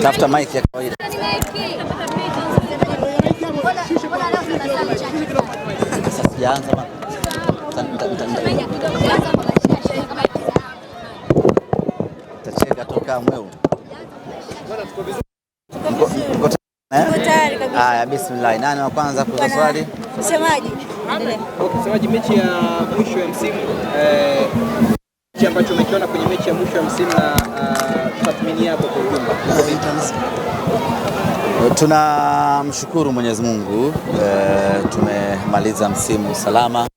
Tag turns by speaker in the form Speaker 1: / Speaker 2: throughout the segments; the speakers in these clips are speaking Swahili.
Speaker 1: Tafuta mic ya kawaida. Sasa sijaanza bana. Tacheka toka mweu. Haya, bismillah. Nani wa kwanza kuuliza swali?
Speaker 2: Msemaji.
Speaker 3: Okay, msemaji, mechi ya mwisho ya msimu kitu ambacho umekiona kwenye mechi ya mwisho ya msimu na tathmini yako kwa ujumla.
Speaker 1: Tunamshukuru Mwenyezi Mungu, tumemaliza msimu salama,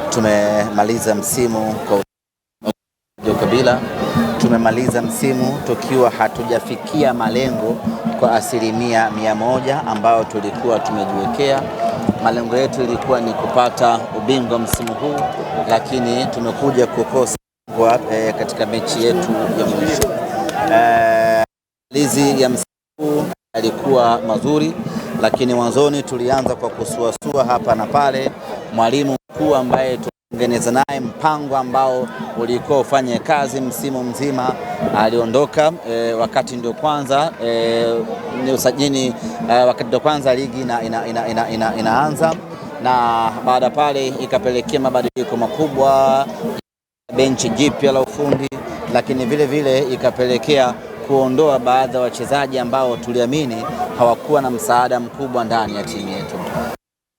Speaker 1: tumemaliza msimu kwa kabila, tumemaliza msimu tukiwa hatujafikia malengo kwa 100% ambayo tulikuwa tumejiwekea. Malengo yetu ilikuwa ni kupata ubingwa msimu huu, lakini tumekuja kukosa katika mechi yetu ya mwisho. Lizi ya msimu yalikuwa mazuri, lakini mwanzoni tulianza kwa kusuasua hapa na pale. Mwalimu mkuu ambaye tutengeneza naye mpango ambao ulikuwa ufanye kazi msimu mzima aliondoka wakati ndio kwanza ni usajili, wakati ndio kwanza ligi inaanza, na baada pale ikapelekea mabadiliko makubwa, benchi jipya la ufundi, lakini vile vile ikapelekea kuondoa baadhi ya wachezaji ambao tuliamini hawakuwa na msaada mkubwa ndani ya timu yetu.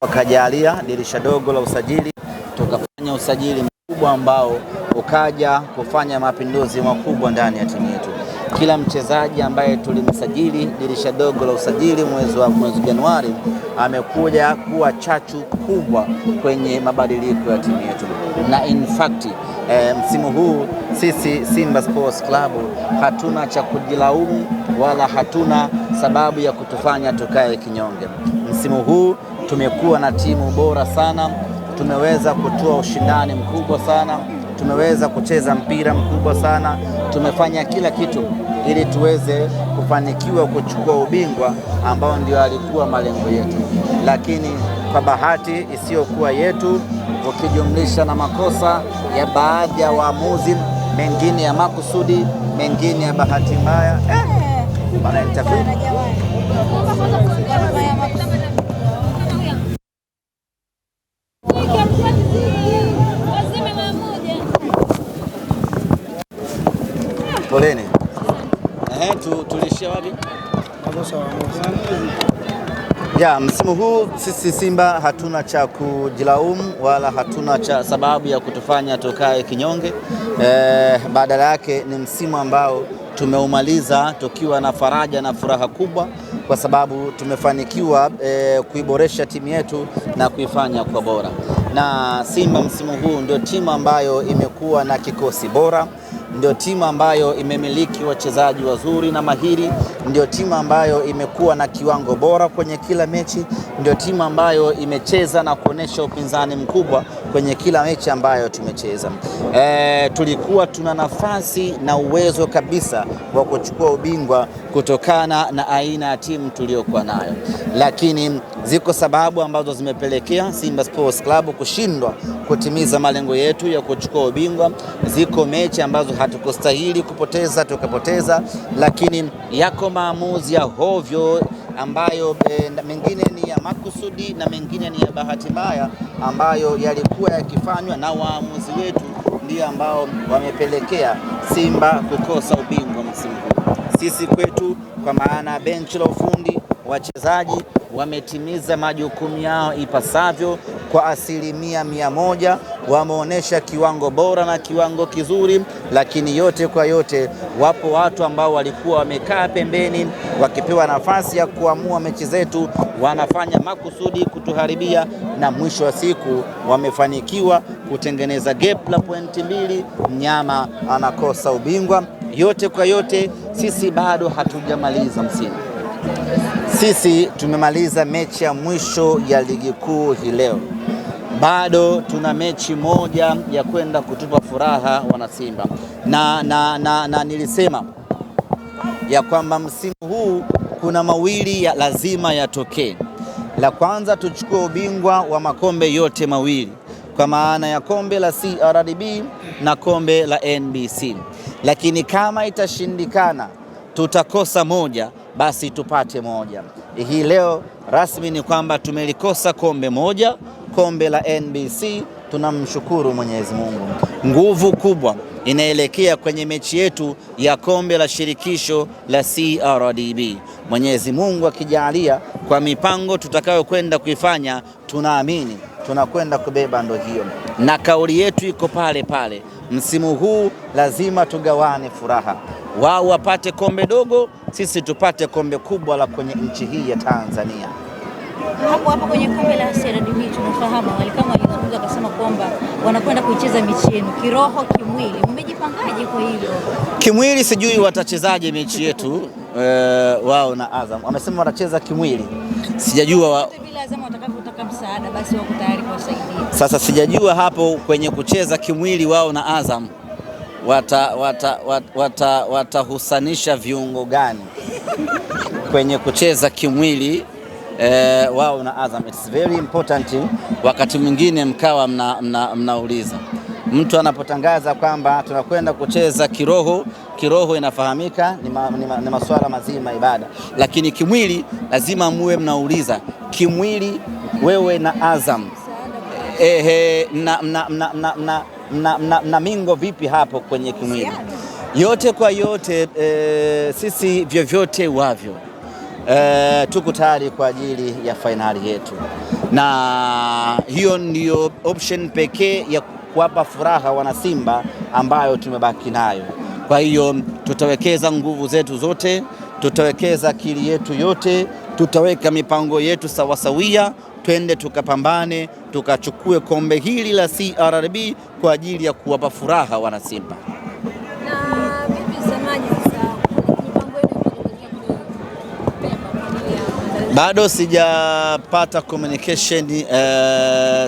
Speaker 1: Wakajalia dirisha dogo la usajili, tukafanya usajili mkubwa ambao ukaja kufanya mapinduzi makubwa ndani ya timu yetu. Kila mchezaji ambaye tulimsajili dirisha dogo la usajili mwezi Januari amekuja kuwa chachu kubwa kwenye mabadiliko ya timu yetu. Na in fact msimu huu sisi Simba Sports Club hatuna cha kujilaumu wala hatuna sababu ya kutufanya tukae kinyonge. Msimu huu tumekuwa na timu bora sana, tumeweza kutoa ushindani mkubwa sana, tumeweza kucheza mpira mkubwa sana, tumefanya kila kitu ili tuweze kufanikiwa kuchukua ubingwa ambao ndio alikuwa malengo yetu. Lakini kwa bahati isiyokuwa yetu, ukijumlisha na makosa ya baadhi ya waamuzi, mengine ya makusudi, mengine ya bahati mbaya, bana itakuwa poleni. Tulishia wapi? Ya msimu huu sisi Simba hatuna cha kujilaumu wala hatuna cha sababu ya kutufanya tukae kinyonge. Badala yake ni msimu ambao tumeumaliza tukiwa na faraja na furaha kubwa, kwa sababu tumefanikiwa kuiboresha timu yetu na kuifanya kwa bora. Na Simba msimu huu ndio timu ambayo imekuwa na kikosi bora, ndio timu ambayo imemiliki wachezaji wazuri na mahiri, ndio timu ambayo imekuwa na kiwango bora kwenye kila mechi, ndio timu ambayo imecheza na kuonesha upinzani mkubwa kwenye kila mechi ambayo tumecheza. Tulikuwa tuna nafasi na uwezo kabisa wa kuchukua ubingwa kutokana na aina ya timu tuliyokuwa nayo, lakini ziko sababu ambazo zimepelekea Simba Sports Club kushindwa kutimiza malengo yetu ya kuchukua ubingwa. Ziko mechi ambazo hatukustahili kupoteza tukapoteza, lakini yako maamuzi ya hovyo ambayo mengine ni ya makusudi na mengine ni ya bahati mbaya ambayo yalikuwa yakifanywa na waamuzi wetu, ndio ambao wamepelekea Simba kukosa ubingwa msimu huu. Sisi kwetu, kwa maana benchi la ufundi, wachezaji wametimiza majukumu yao ipasavyo kwa 100%, wameonesha kiwango bora na kiwango kizuri, lakini yote kwa yote wapo watu ambao walikuwa wamekaa pembeni wakipewa nafasi ya kuamua mechi zetu, wanafanya makusudi kutuharibia, na mwisho wa siku wamefanikiwa kutengeneza gap la pointi 2, mnyama anakosa ubingwa. Yote kwa yote sisi bado hatujamaliza msimu. Sisi tumemaliza mechi ya mwisho ya ligi kuu hii leo. Bado tuna mechi moja ya kwenda kutupa furaha wana Simba. Na nilisema ya kwamba msimu huu kuna mawili ya lazima yatokee. La kwanza, tuchukue ubingwa wa makombe yote mawili, kwa maana ya kombe la CRDB na kombe la NBC. Lakini kama itashindikana tutakosa moja basi tupate moja. Hii leo rasmi ni kwamba tumelikosa kombe moja, kombe la NBC. Tunamshukuru Mwenyezi Mungu. Nguvu kubwa inaelekea kwenye mechi yetu ya kombe la shirikisho la CRDB. Mwenyezi Mungu akijalia, kwa mipango tutakayokwenda kuifanya, tunaamini tunakwenda kubeba ndo hiyo, na kauli yetu iko pale pale. Msimu huu lazima tugawane furaha, wao wapate kombe dogo, sisi tupate kombe kubwa la kwenye nchi hii ya Tanzania.
Speaker 2: Hapo kwenye kombe la CRDB tunafahamu kama alizungumza akasema kwamba wanakwenda kuicheza mechi yenu kiroho, kimwili. Mmejipangaje kwa hilo? Kimwili
Speaker 1: sijui watachezaje mechi yetu wao na Azam. Wamesema watacheza kimwili. Sijajua
Speaker 2: bila Azam watakapotaka msaada basi wako tayari kuwasaidia.
Speaker 1: Sasa sijajua hapo kwenye kucheza kimwili wao na Azam watahusanisha viungo gani kwenye kucheza kimwili wao na Azam. It's very important. Wakati mwingine mkawa mnauliza mtu anapotangaza kwamba tunakwenda kucheza kiroho, kiroho inafahamika ni masuala mazima ibada, lakini kimwili lazima muwe mnauliza kimwili wewe na Azam na mingo vipi hapo kwenye kimwili. Yote kwa yote sisi vyovyote wavyo tuko tayari kwa ajili ya fainali yetu, na hiyo ndiyo option pekee ya kuwapa furaha wana Simba ambayo tumebaki nayo. Kwa hiyo tutawekeza nguvu zetu zote, tutawekeza akili yetu yote, tutaweka mipango yetu sawasawia, twende tukapambane, tukachukue kombe hili la CRDB kwa ajili ya kuwapa furaha wana Simba. Bado sijapata communication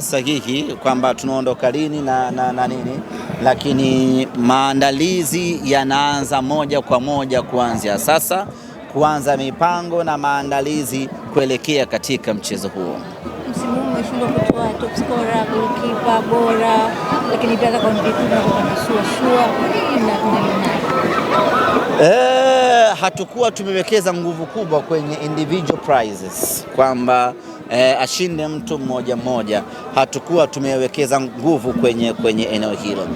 Speaker 1: sahihi kwamba tunaondoka lini na nini, lakini maandalizi yanaanza moja kwa moja kuanzia sasa, kuanza mipango na maandalizi kuelekea katika mchezo huo.
Speaker 2: Msimu huu umeshindwa kutoa top scorer, goalkeeper bora, lakini pia kwa MVP na shua.
Speaker 1: Hatukuwa tumewekeza nguvu kubwa kwenye individual prizes kwamba ashinde mtu mmoja mmoja. Hatukuwa tumewekeza nguvu kwenye eneo hilo.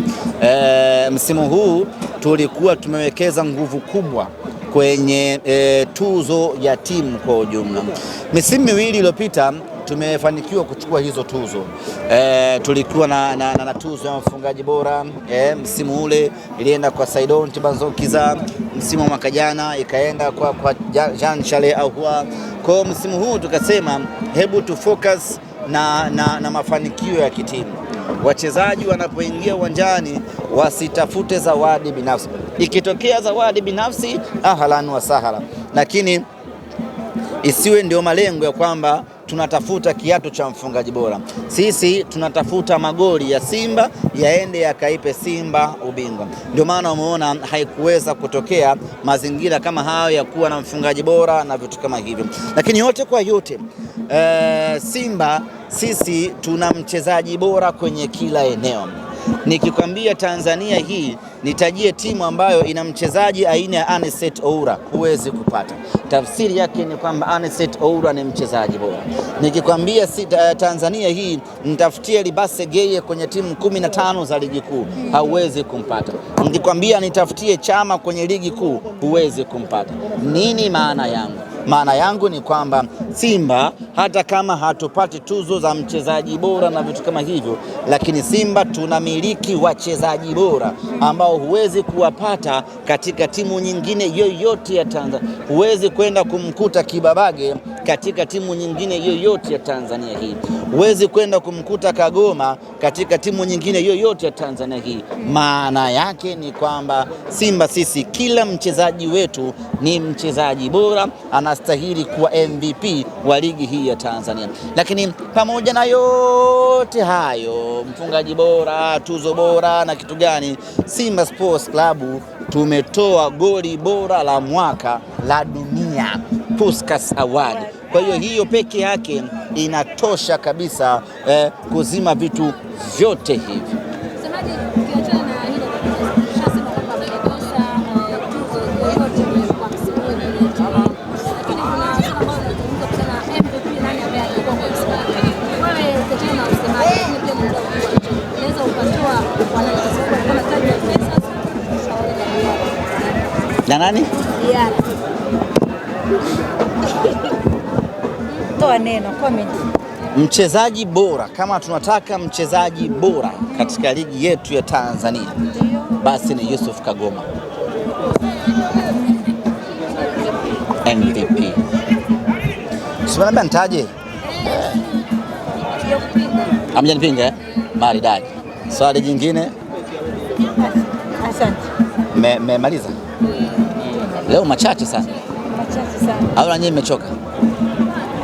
Speaker 1: Msimu huu tulikuwa tumewekeza nguvu kubwa kwenye tuzo ya timu kwa ujumla. Misimu miwili iliyopita tumefanikiwa kuchukua hizo tuzo. Tulikuwa na tuzo ya mfungaji bora. Msimu ule ilienda kwa Saidon Tibanzokiza. Msimu wa mwaka jana ikaenda kwa Jean Charles Ahoua. Kwa msimu huu tukasema hebu tu focus na mafanikio ya kitimu. Wachezaji wanapoingia uwanjani wasitafute zawadi binafsi. Ikitokea zawadi binafsi ahlan wa sahlan, lakini isiwe ndio malengo ya kwamba tunatafuta kiatu cha mfungaji bora. Sisi tunatafuta magoli ya Simba yaende yakaipe Simba ubingwa. Ndio maana umeona haikuweza kutokea mazingira kama hayo ya kuwa na mfungaji bora na vitu kama hivyo. Lakini yote kwa yote Simba sisi tuna mchezaji bora kwenye kila eneo. Nikikwambia Tanzania hii nitajie timu ambayo ina mchezaji aina ya Anicet Oura, huwezi kupata. Tafsiri yake ni kwamba Anicet Oura ni mchezaji bora. Nikikwambia Tanzania hii nitafutie Libase Geye kwenye timu 15 za ligi kuu, hauwezi kumpata. Nikikwambia nitafutie Chama kwenye ligi kuu, huwezi kumpata. Nini maana yangu? Maana yangu ni kwamba Simba hata kama hatupati tuzo za mchezaji bora na vitu kama hivyo, lakini Simba tunamiliki wachezaji bora ambao huwezi kuwapata katika timu nyingine yoyote ya Tanzania. Huwezi kwenda kumkuta Kibabage katika timu nyingine yoyote ya Tanzania hii. Huwezi kwenda kumkuta Kagoma katika timu nyingine yoyote ya Tanzania hii. Maana yake ni kwamba Simba sisi kila mchezaji wetu ni mchezaji bora, anastahili kuwa MVP wa ligi hii ya Tanzania. Lakini pamoja na yote hayo, mfungaji bora, tuzo bora na kitu gani, Simba Sports Club tumetoa goli bora la mwaka la dunia, Puskas Award. Kwa hiyo peke yake inatosha kabisa kuzima vitu vyote hivi. na nani?
Speaker 2: Diara. Toa neno, comment.
Speaker 1: Mchezaji bora, kama tunataka mchezaji bora katika ligi yetu ya Tanzania, basi ni Yusuf Kagoma, MVP. Sasa nitaje? Amjanipinga maridadi. Swali jingine?
Speaker 2: Asante.
Speaker 1: Mmemaliza? Leo machache sana.
Speaker 2: Machache sana.
Speaker 1: Au na nyinyi mmechoka?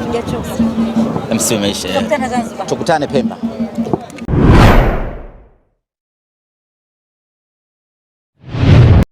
Speaker 2: Sijachoka.
Speaker 1: MC umeisha.
Speaker 2: Tukutane Zanzibar.
Speaker 1: Tukutane Pemba.